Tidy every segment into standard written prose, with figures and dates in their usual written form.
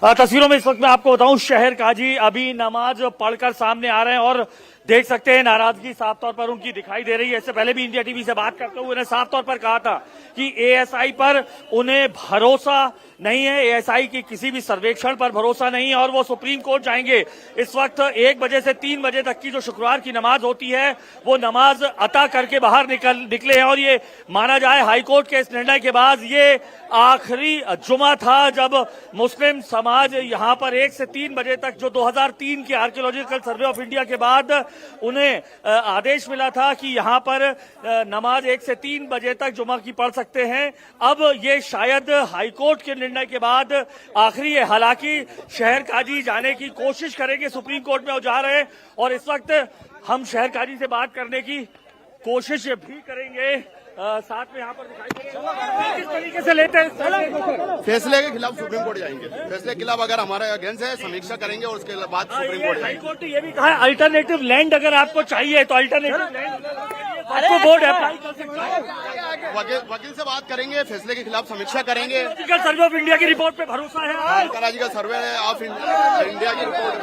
तस्वीरों में इस वक्त मैं आपको बताऊं, शहर काजी अभी नमाज पढ़कर सामने आ रहे हैं और देख सकते हैं नाराजगी साफ तौर पर उनकी दिखाई दे रही है। इससे पहले भी इंडिया टीवी से बात करते हुए उन्हें साफ तौर पर कहा था कि एएसआई पर उन्हें भरोसा नहीं है, एएसआई की किसी भी सर्वेक्षण पर भरोसा नहीं है और वो सुप्रीम कोर्ट जाएंगे। इस वक्त 1 बजे से 3 बजे तक की जो शुक्रवार की नमाज होती है वो नमाज अता करके बाहर निकले हैं और ये माना जाए हाईकोर्ट के इस निर्णय के बाद ये आखिरी जुमा था जब मुस्लिम समाज यहाँ पर 1 से 3 बजे तक, जो 2003 के आर्कियोलॉजिकल सर्वे ऑफ इंडिया के बाद उन्हें आदेश मिला था कि यहाँ पर नमाज 1 से 3 बजे तक जुमा की पढ़ सकते हैं। अब ये शायद हाईकोर्ट के निर्णय के बाद आखिरी है। हालांकि शहर काजी जाने की कोशिश करेंगे, सुप्रीम कोर्ट में वो जा रहे हैं और इस वक्त हम शहर काजी से बात करने की कोशिश भी करेंगे। साथ में यहाँ पर दिखाई दे किस तरीके से लेते हैं फैसले के खिलाफ सुप्रीम कोर्ट जाएंगे। फैसले के खिलाफ अगर हमारे अगेंस्ट है समीक्षा करेंगे और उसके बाद सुप्रीम कोर्ट हाई कोर्ट ने ये भी कहा है अल्टरनेटिव लैंड अगर आपको चाहिए तो अल्टरनेटिव लैंड आपको बोर्ड अप्लाई कर सकता है। वकील से बात करेंगे, फैसले के खिलाफ समीक्षा करेंगे। सर्वे ऑफ इंडिया की रिपोर्ट पे भरोसा है, आर्कियोलॉजिकल सर्वे ऑफ इंडिया की रिपोर्ट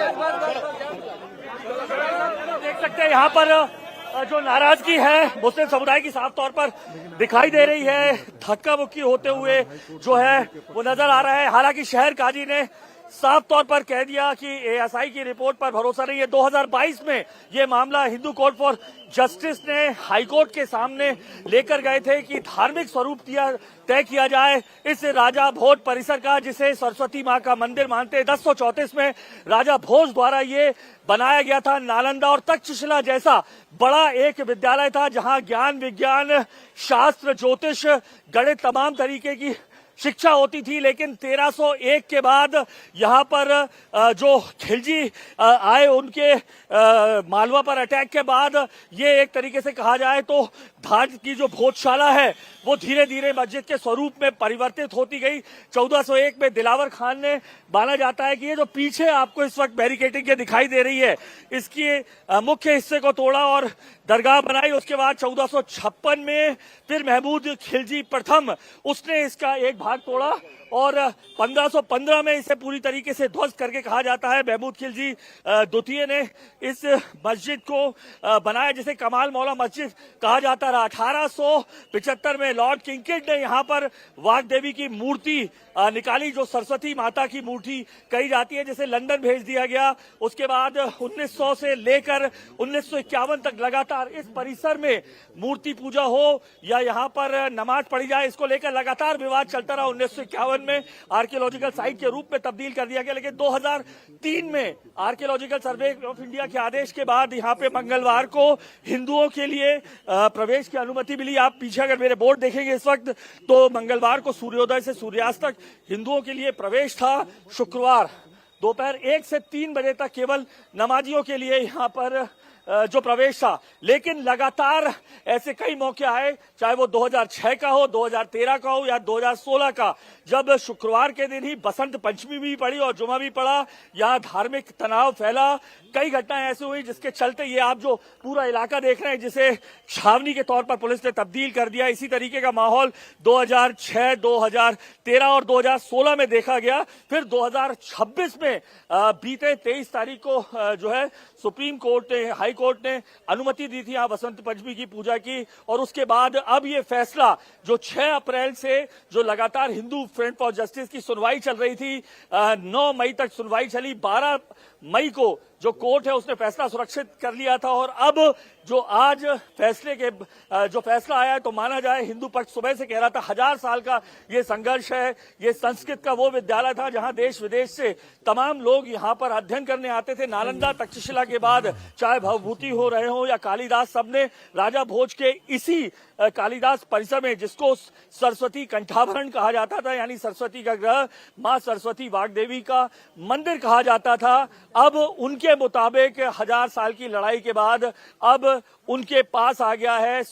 देख सकते हैं यहाँ पर जो नाराजगी है मुस्लिम समुदाय की साफ तौर पर दिखाई दे रही है, धक्का मुक्की होते हुए जो है वो नजर आ रहा है। हालांकि शहर काजी ने साफ तौर पर कह दिया कि एएसआई की रिपोर्ट पर भरोसा नहीं है। 2022 में ये मामला हिंदू कोर्ट फॉर जस्टिस ने हाईकोर्ट के सामने लेकर गए थे कि धार्मिक स्वरूप तय किया जाए इस राजा भोज परिसर का, जिसे सरस्वती मां का मंदिर मानते हैं। 1034 में राजा भोज द्वारा ये बनाया गया था। नालंदा और तक्षशिला जैसा बड़ा एक विद्यालय था जहां ज्ञान, विज्ञान, शास्त्र, ज्योतिष, गणित, तमाम तरीके की शिक्षा होती थी। लेकिन 1301 के बाद यहाँ पर जो खिलजी आए, उनके मालवा पर अटैक के बाद ये एक तरीके से कहा जाए तो धाज की जो भोजशाला है वो धीरे धीरे मस्जिद के स्वरूप में परिवर्तित होती गई। 1401 में दिलावर खान ने, माना जाता है कि ये जो पीछे आपको इस वक्त बैरिकेडिंग दिखाई दे रही है, इसकी मुख्य हिस्से को तोड़ा और दरगाह बनाई। उसके बाद 1456 में फिर महमूद खिलजी प्रथम, उसने इसका एक भाग तोड़ा और 1515 में इसे पूरी तरीके से ध्वस्त करके कहा जाता है महमूद खिलजी द्वितीय ने इस मस्जिद को बनाया, जिसे कमाल मौला मस्जिद कहा जाता रहा। 1875 में लॉर्ड किंगकिड ने यहाँ पर वाघ देवी की मूर्ति निकाली, जो सरस्वती माता की मूर्ति कही जाती है, जिसे लंदन भेज दिया गया। उसके बाद 1900 से लेकर 1951 तक लगातार इस परिसर में मूर्ति पूजा हो या यहाँ पर नमाज पढ़ी जाए, इसको लेकर लगातार विवाद चलता रहा। 1951 में आर्कियोलॉजिकल साइट के रूप में तब्दील कर दिया गया, लेकिन 2003 में आर्कियोलॉजिकल सर्वे ऑफ इंडिया के आदेश के बाद यहाँ पे मंगलवार को हिंदुओं के लिए प्रवेश की अनुमति मिली। आप पीछे अगर मेरे बोर्ड देखेंगे इस वक्त, तो मंगलवार को सूर्योदय से सूर्यास्त तक हिंदुओं के लिए प्रवेश था। शुक्रवार दोपहर 1 से 3 बजे तक केवल नमाजियों के लिए यहाँ पर जो प्रवेश था। लेकिन लगातार ऐसे कई मौके आए, चाहे वो 2006 का हो, 2013 का हो या 2016 का, जब शुक्रवार के दिन ही बसंत पंचमी भी पड़ी और जुमा भी पड़ा। यहाँ धार्मिक तनाव फैला, कई घटनाएं ऐसी हुई जिसके चलते ये आप जो पूरा इलाका देख रहे हैं, जिसे छावनी के तौर पर पुलिस ने तब्दील कर दिया। इसी तरीके का माहौल 2006, 2013 और 2016 में देखा गया। फिर 2026 में बीते 23 तारीख को जो है सुप्रीम कोर्ट ने, हाई कोर्ट ने अनुमति दी थी यहाँ बसंत पंचमी की पूजा की। और उसके बाद अब ये फैसला जो 6 अप्रैल से जो लगातार हिंदू फ्रंट फॉर जस्टिस की सुनवाई चल रही थी, 9 मई तक सुनवाई चली। 12 मई को जो कोर्ट है उसने फैसला सुरक्षित कर लिया था और अब जो आज फैसले के जो फैसला आया है, तो माना जाए हिंदू पक्ष सुबह से कह रहा था 1000 साल का ये संघर्ष है। ये संस्कृत का वो विद्यालय था जहां देश विदेश से तमाम लोग यहाँ पर अध्ययन करने आते थे। नालंदा, तक्षशिला के बाद चाहे भवभूति हो रहे हो या कालिदास, सबने राजा भोज के इसी कालिदास परिसर में, जिसको सरस्वती कंठाभरण कहा जाता था, यानी सरस्वती का ग्रह, मां सरस्वती वाग्देवी का मंदिर कहा जाता था। अब उनके मुताबिक 1000 साल की लड़ाई के बाद अब उनके पास आ गया है।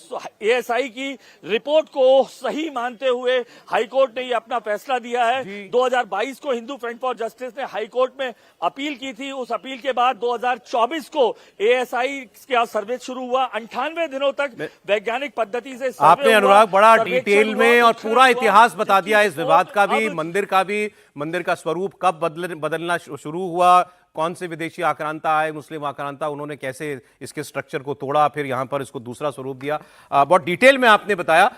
एएसआई की रिपोर्ट को सही मानते हुए हाईकोर्ट ने ये अपना फैसला दिया है। 2022 को हिंदू फ्रंट फॉर जस्टिस ने हाईकोर्ट में अपील की थी। उस अपील के बाद 2024 को एएसआई का सर्वे शुरू हुआ। 98 दिनों तक वैज्ञानिक पद्धति से सर्वे आपने हुआ, अनुराग बड़ा सर्वेक्षण डिटेल हुआ, में और उत्खनन पूरा हुआ, इतिहास बता दिया इस जबकि विवाद का भी, अब मंदिर का स्वरूप कब बदलना शुरू हुआ, कौन से विदेशी आक्रांता आए, मुस्लिम आक्रांता, उन्होंने कैसे इसके स्ट्रक्चर को तोड़ा, फिर यहां पर इसको दूसरा स्वरूप दिया। बहुत डिटेल में आपने बताया।